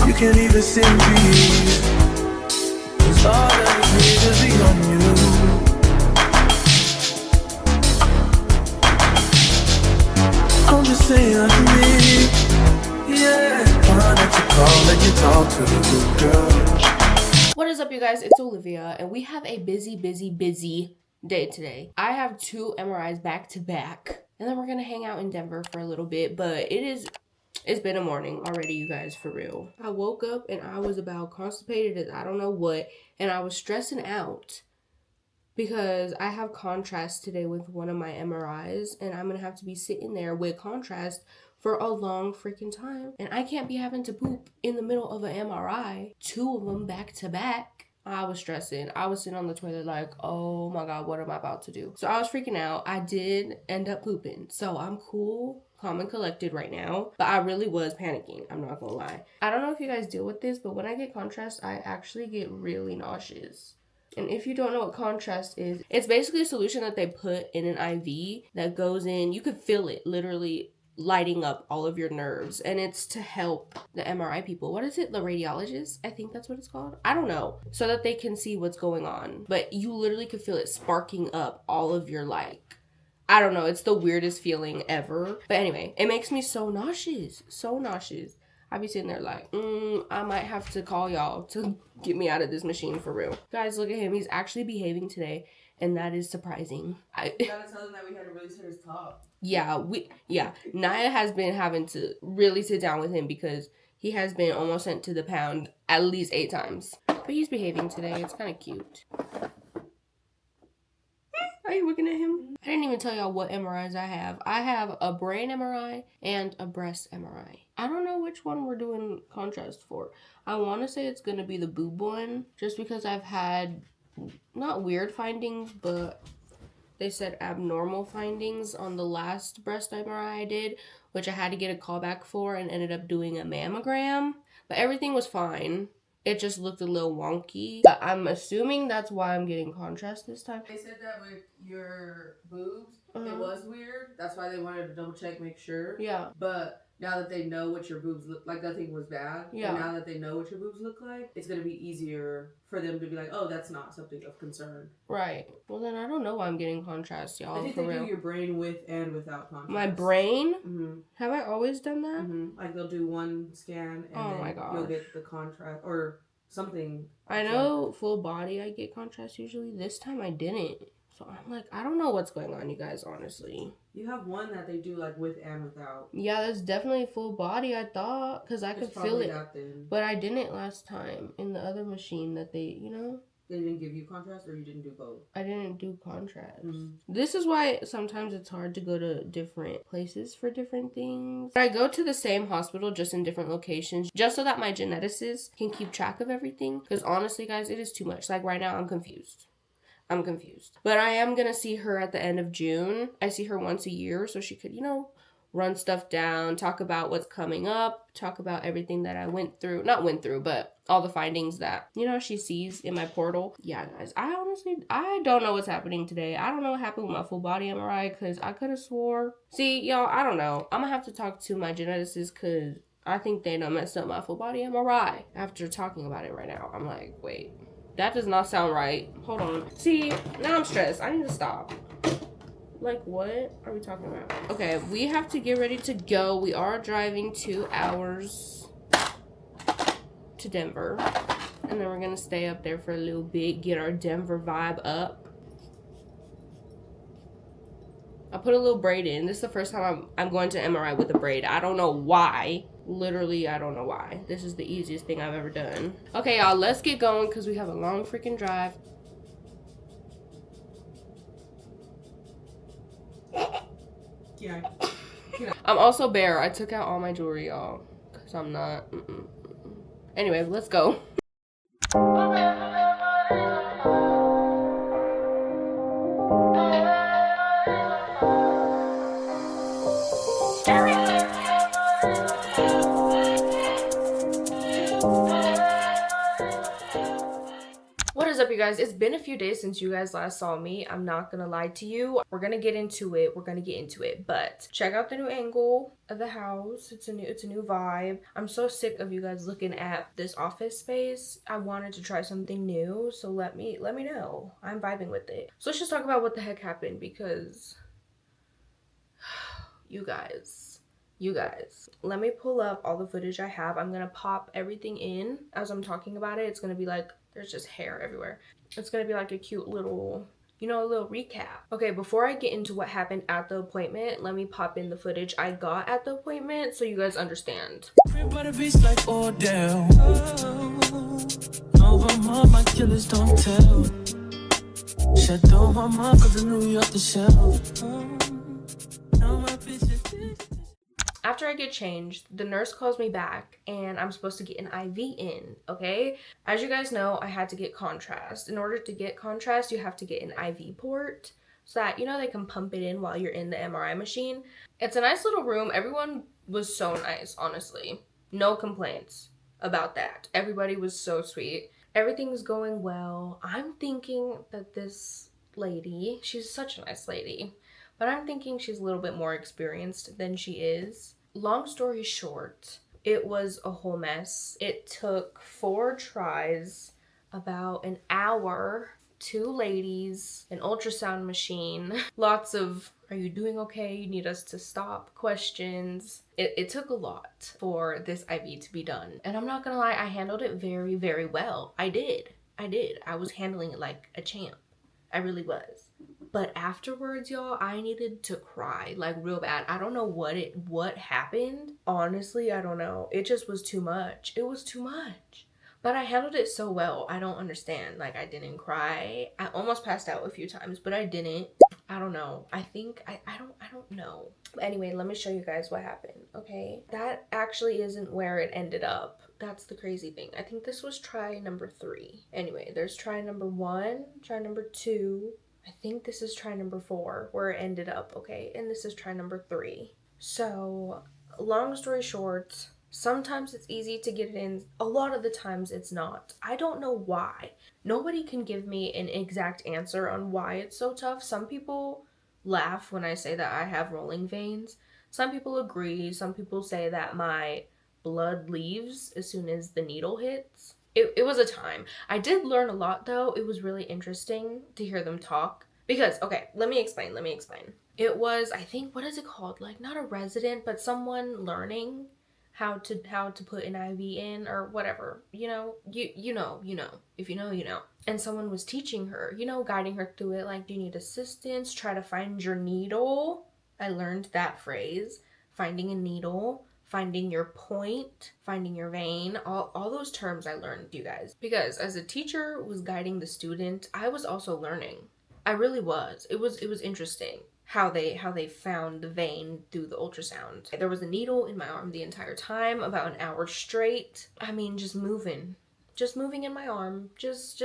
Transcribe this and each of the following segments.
You can't even see me. Cause all that is me is be on you. I'm just saying like me. Yeah, why don't you call and you talk to the girl. What is up, you guys? It's Olivia, and we have a busy day today. I have 2 MRIs back to back, and then we're gonna hang out in Denver for a little bit, but it's been a morning already, you guys, for real. I woke up and I was about constipated as I don't know what, and I was stressing out because I have contrast today with one of my MRIs, and I'm gonna have to be sitting there with contrast for a long freaking time, and I can't be having to poop in the middle of an MRI, 2 of them back to back. I was stressing. I was sitting on the toilet like, oh my god, what am I about to do? So I was freaking out. I did end up pooping, so I'm cool, calm and collected right now, but I really was panicking, I'm not gonna lie. I don't know if you guys deal with this, but when I get contrast, I actually get really nauseous. And if you don't know what contrast is, it's basically a solution that they put in an IV that goes in, you could feel it literally lighting up all of your nerves, and it's to help the MRI people. What is it? The radiologists? I think that's what it's called. I don't know. So that they can see what's going on. But you literally could feel it sparking up all of your I don't know. It's the weirdest feeling ever. But anyway, it makes me so nauseous. So nauseous. I be sitting there like, I might have to call y'all to get me out of this machine for real. Guys, look at him. He's actually behaving today, and that is surprising. You gotta tell him that we had to really sit his top. Yeah, Naya has been having to really sit down with him because he has been almost sent to the pound at least 8 times. But he's behaving today. It's kind of cute. Are you looking at him? I didn't even tell y'all what MRIs I have. I have a brain MRI and a breast MRI. I don't know which one we're doing contrast for. I want to say it's going to be the boob one, just because I've had not weird findings, but they said abnormal findings on the last breast MRI I did, which I had to get a call back for and ended up doing a mammogram. But everything was fine. It just looked a little wonky. But I'm assuming that's why I'm getting contrast this time. They said that with your boobs, it was weird. That's why they wanted to double check, make sure. Yeah. But now that they know what your boobs look like, nothing was bad. Yeah. And now that they know what your boobs look like, it's going to be easier for them to be like, oh, that's not something of concern. Right. Well, then I don't know why I'm getting contrast, y'all. I think for they real. do your brain with and without contrast. My brain? Mm-hmm. Have I always done that? Mm-hmm. Like they'll do one scan and then you'll get the contrast or something. I know full body I get contrast usually. This time I didn't. So I'm like, I don't know what's going on, you guys, honestly. You have one that they do like with and without. Yeah, that's definitely full body, I thought, because I could feel it. But I didn't last time in the other machine that they, They didn't give you contrast, or you didn't do both? I didn't do contrast. This is why sometimes it's hard to go to different places for different things. I go to the same hospital, just in different locations, just so that my geneticist can keep track of everything. Because honestly, guys, it is too much. Like right now, I'm confused. But I am going to see her at the end of June. I see her once a year, so she could, run stuff down, talk about what's coming up, talk about everything that I but all the findings that, she sees in my portal. Yeah, guys, I don't know what's happening today. I don't know what happened with my full body MRI, because I could have swore. See, y'all, I don't know. I'm going to have to talk to my geneticist, because I think they done messed up my full body MRI. After talking about it right now, I'm like, wait, that does not sound right. Hold on. See, now I'm stressed. I need to stop. Like, what are we talking about? Okay, we have to get ready to go. We are driving 2 hours to Denver. And then we're going to stay up there for a little bit, get our Denver vibe up. I put a little braid in. This is the first time I'm going to MRI with a braid. I don't know why. Literally, I don't know why. This is the easiest thing I've ever done. Okay, y'all, let's get going because we have a long freaking drive. Yeah. I'm also bare. I took out all my jewelry, y'all, because I'm not. Anyway, let's go. you guys, it's been a few days since you guys last saw me. I'm not gonna lie to you. We're gonna get into it. But check out the new angle of the house. It's a new vibe. I'm so sick of you guys looking at this office space. I wanted to try something new, so let me know. I'm vibing with it. So let's just talk about what the heck happened, because you guys, let me pull up all the footage I have. I'm gonna pop everything in as I'm talking about it. It's gonna be like, there's just hair everywhere. It's gonna be like a cute little, a little recap. Okay, before I get into what happened at the appointment, let me pop in the footage I got at the appointment so you guys understand. Everybody beats like Odell. No, my killers don't tell. Shut down my mom, cause I knew you off the shelf. No, my bitches. After I get changed, the nurse calls me back and I'm supposed to get an IV in, okay? As you guys know, I had to get contrast. In order to get contrast, you have to get an IV port so that, they can pump it in while you're in the MRI machine. It's a nice little room. Everyone was so nice, honestly. No complaints about that. Everybody was so sweet. Everything's going well. I'm thinking that this lady, she's such a nice lady, but I'm thinking she's a little bit more experienced than she is. Long story short, it was a whole mess. It took 4 tries, about an hour, 2 ladies, an ultrasound machine, lots of, are you doing okay? You need us to stop questions. It took a lot for this IV to be done. And I'm not gonna lie, I handled it very, very well. I did. I was handling it like a champ. I really was. But afterwards, y'all, I needed to cry, like real bad. I don't know what happened. Honestly, I don't know. It just was too much. It was too much. But I handled it so well. I don't understand. Like, I didn't cry. I almost passed out a few times, but I didn't. I don't know. I think I don't know. But anyway, let me show you guys what happened, okay? That actually isn't where it ended up. That's the crazy thing. I think this was try number 3. Anyway, there's try number 1, try number 2. I think this is try number 4 where it ended up, okay? And this is try number 3. So, long story short, sometimes it's easy to get it in. A lot of the times it's not. I don't know why. Nobody can give me an exact answer on why it's so tough. Some people laugh when I say that I have rolling veins. Some people agree. Some people say that my blood leaves as soon as the needle hits. It was a time. I did learn a lot though. It was really interesting to hear them talk. Because, okay, let me explain. It was, I think, what is it called? Like, not a resident, but someone learning how to put an IV in or whatever. You know. If you know, you know. And someone was teaching her, guiding her through it. Like, do you need assistance? Try to find your needle. I learned that phrase. Finding a needle. Finding your point, finding your vein, all those terms I learned, you guys. Because as a teacher was guiding the student, I was also learning. I really was. It was interesting how they found the vein through the ultrasound. There was a needle in my arm the entire time, about an hour straight. I mean, just moving in my arm, just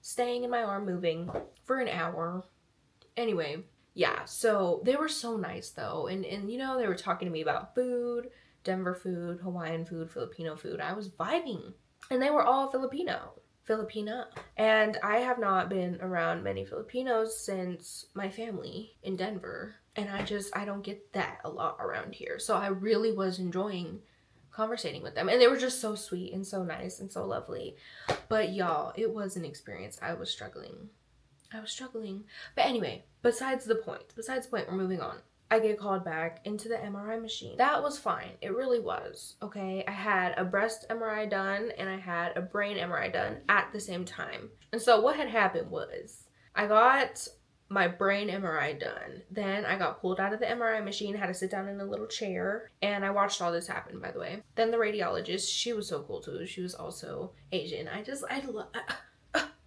staying in my arm, moving for an hour. Anyway. Yeah, so they were so nice though, and they were talking to me about food, Denver food, Hawaiian food, Filipino food. I was vibing, and they were all Filipina, and I have not been around many Filipinos since my family in Denver, and I don't get that a lot around here, so I really was enjoying conversating with them, and they were just so sweet and so nice and so lovely. But y'all, it was an experience. I was struggling. But anyway, besides the point, we're moving on. I get called back into the MRI machine. That was fine. It really was. Okay, I had a breast MRI done and I had a brain MRI done at the same time. And so what had happened was I got my brain MRI done. Then I got pulled out of the MRI machine, had to sit down in a little chair, and I watched all this happen, by the way. Then the radiologist, she was so cool too. She was also Asian.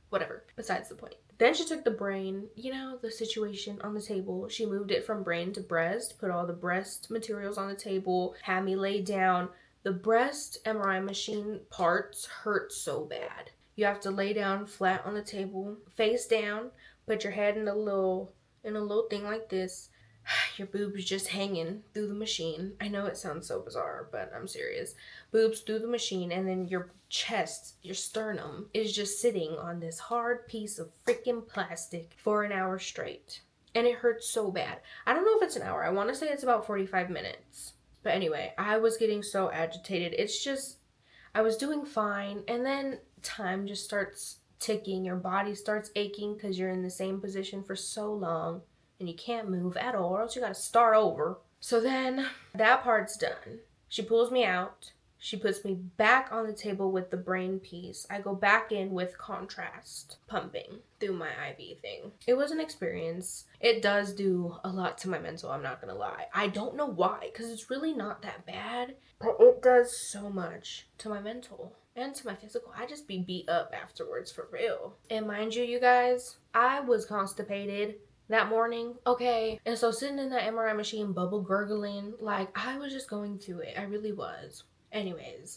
Whatever. Besides the point. Then she took the brain, the situation on the table. She moved it from brain to breast, put all the breast materials on the table, had me lay down. The breast MRI machine parts hurt so bad. You have to lay down flat on the table, face down, put your head in a little thing like this. your boobs just hanging through the machine. I know it sounds so bizarre, but I'm serious. Boobs through the machine, and then your chest, your sternum, is just sitting on this hard piece of freaking plastic for an hour straight. And it hurts so bad. I don't know if it's an hour. I want to say it's about 45 minutes. But anyway, I was getting so agitated. It's just, I was doing fine, and then time just starts ticking. Your body starts aching because you're in the same position for so long and you can't move at all, or else you gotta start over. So then that part's done. She pulls me out. She puts me back on the table with the brain piece. I go back in with contrast pumping through my IV thing. It was an experience. It does do a lot to my mental, I'm not gonna lie. I don't know why, because it's really not that bad, but it does so much to my mental and to my physical. I just be beat up afterwards, for real. And mind you, you guys, I was constipated that morning, okay? And so sitting in that MRI machine, bubble gurgling, like, I was just going through it. I really was. Anyways,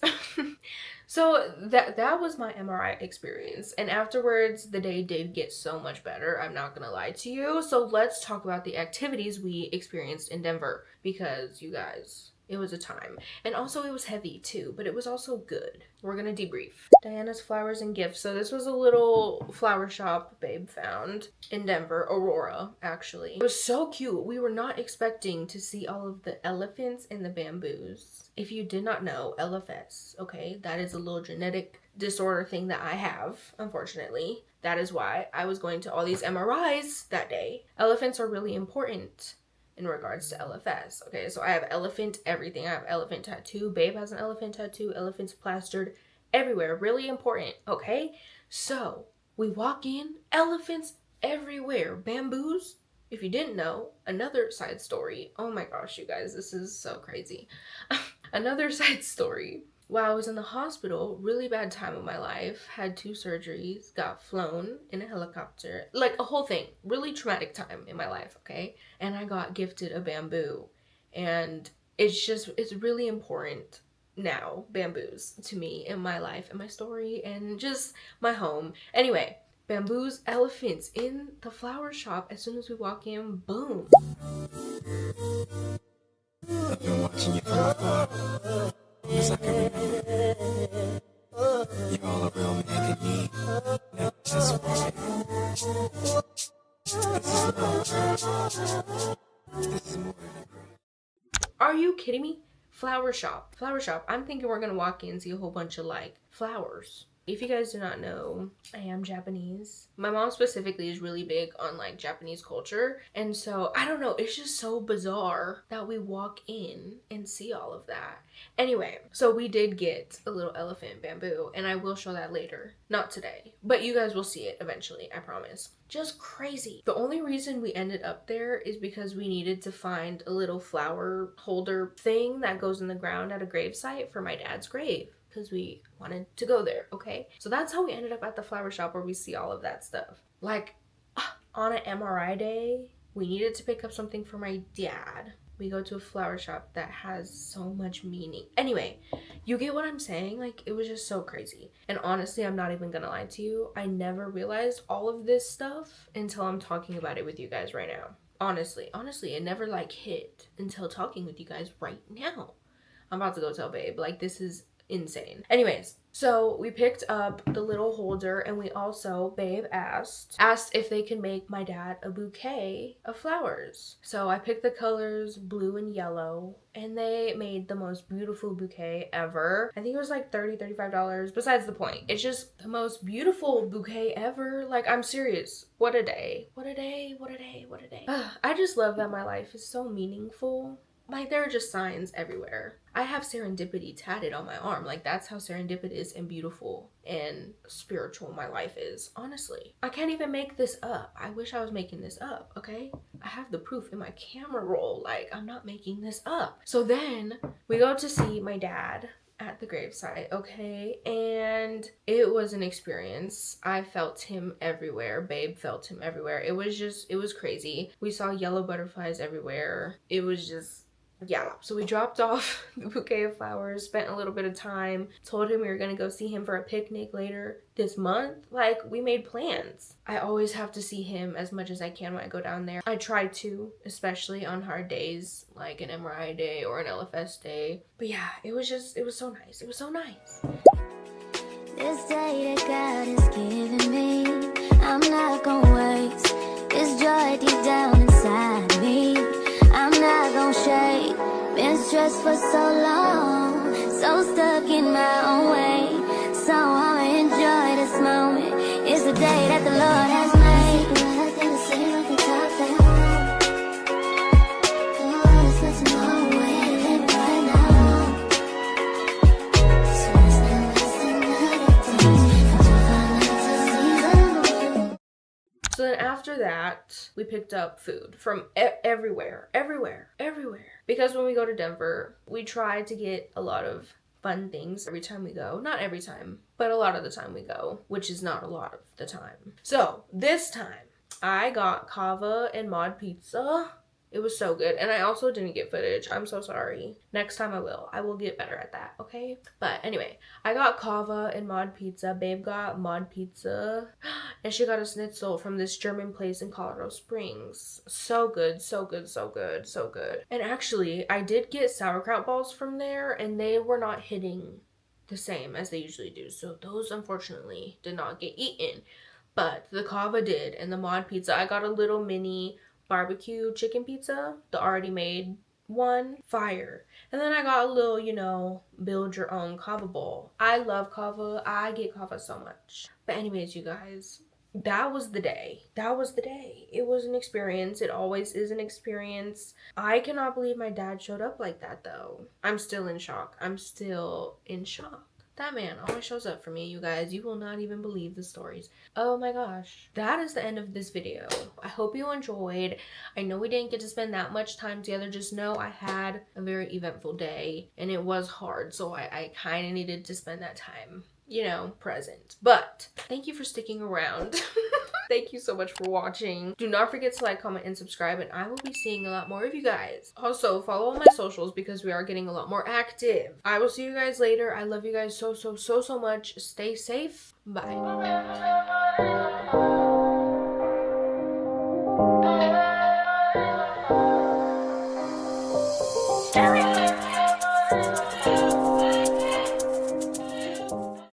so that was my MRI experience. And afterwards, the day did get so much better. I'm not gonna lie to you. So let's talk about the activities we experienced in Denver, because you guys, it was a time. And also it was heavy too, but it was also good. We're gonna debrief. Diana's Flowers and Gifts. So this was a little flower shop Babe found in Denver, Aurora, actually. It was so cute. We were not expecting to see all of the elephants and the bamboos. If you did not know, LFS, okay, that is a little genetic disorder thing that I have, unfortunately. That is why I was going to all these MRIs that day. Elephants are really important in regards to LFS, okay? So I have elephant everything. I have elephant tattoo. Babe has an elephant tattoo. Elephants plastered everywhere. Really important, okay? So we walk in, elephants everywhere. Bamboos. If you didn't know, another side story. Oh my gosh, you guys, this is so crazy. Another side story. While I was in the hospital, really bad time of my life, had 2 surgeries, got flown in a helicopter, like a whole thing, really traumatic time in my life, okay? And I got gifted a bamboo. And it's really important now, bamboos, to me in my life and my story and just my home. Anyway, bamboos, elephants in the flower shop. As soon as we walk in, boom. I've been watching you from afar, as I can remember. You're all a real man could need, never just one. This is love. This is more than a crush. Are you kidding me? Flower shop. Flower shop. I'm thinking we're gonna walk in and see a whole bunch of like flowers. If you guys do not know, I am Japanese. My mom specifically is really big on like Japanese culture. And so, I don't know, it's just so bizarre that we walk in and see all of that. Anyway, so we did get a little elephant bamboo, and I will show that later. Not today, but you guys will see it eventually, I promise. Just crazy. The only reason we ended up there is because we needed to find a little flower holder thing that goes in the ground at a gravesite for my dad's grave, because we wanted to go there, okay? So that's how we ended up at the flower shop where we see all of that stuff. Like, on an MRI day, we needed to pick up something for my dad. We go to a flower shop that has so much meaning. Anyway, you get what I'm saying? Like, it was just so crazy. And honestly, I'm not even gonna lie to you, I never realized all of this stuff until I'm talking about it with you guys right now. Honestly, it never like hit until talking with you guys right now. I'm about to go tell Babe, like, this is insane. Anyways, so we picked up the little holder, and we also, Babe asked if they can make my dad a bouquet of flowers. So I picked the colors blue and yellow, and they made the most beautiful bouquet ever. I think it was like $35. Besides the point, it's just the most beautiful bouquet ever. Like, I'm serious. What a day. What a day. What a day. What a day. I just love that my life is so meaningful. Like, there are just signs everywhere. I have serendipity tatted on my arm. Like, that's how serendipitous and beautiful and spiritual my life is, honestly. I can't even make this up. I wish I was making this up, okay? I have the proof in my camera roll. Like, I'm not making this up. So then we go to see my dad at the gravesite, okay? And it was an experience. I felt him everywhere. Babe felt him everywhere. It was crazy. We saw yellow butterflies everywhere. It was just yeah, so we dropped off the bouquet of flowers, spent a little bit of time, told him we were gonna go see him for a picnic later this month. Like, we made plans. I always have to see him as much as I can when I go down there. I try to, especially on hard days, like an MRI day or an LFS day. But yeah, it was so nice. It was so nice. This day that God has given me, I'm not gonna waste this joy deep down inside me. I'm not gonna shake. Been stressed for so long, so stuck in my own way. So I'ma enjoy this moment. It's the day that the Lord has made. So then after that, we picked up food from everywhere. Because when we go to Denver, we try to get a lot of fun things every time we go. Not every time, but a lot of the time we go, which is not a lot of the time. So this time, I got kava and mod pizza. It was so good. And I also didn't get footage. I'm so sorry. Next time I will. I will get better at that, okay? But anyway, I got kava and mod pizza. Babe got mod pizza. And she got a schnitzel from this German place in Colorado Springs. So good, so good, so good, so good. And actually, I did get sauerkraut balls from there, and they were not hitting the same as they usually do. So those, unfortunately, did not get eaten. But the kava did, and the mod pizza, I got a little mini barbecue chicken pizza, the already made one, fire. And then I got a little, you know, build your own kava bowl. I love kava. I get kava so much. But anyways, you guys, that was the day. That was the day. It was an experience. It always is an experience. I cannot believe my dad showed up like that, though. I'm still in shock. I'm still in shock. That man always shows up for me, you guys. You will not even believe the stories. Oh my gosh. That is the end of this video. I hope you enjoyed. I know we didn't get to spend that much time together. Just know I had a very eventful day and it was hard. So I kind of needed to spend that time, you know, present. But thank you for sticking around. Thank you so much for watching. Do not forget to like, comment, and subscribe, and I will be seeing a lot more of you guys. Also, follow all my socials because we are getting a lot more active. I will see you guys later. I love you guys so much. Stay safe. Bye.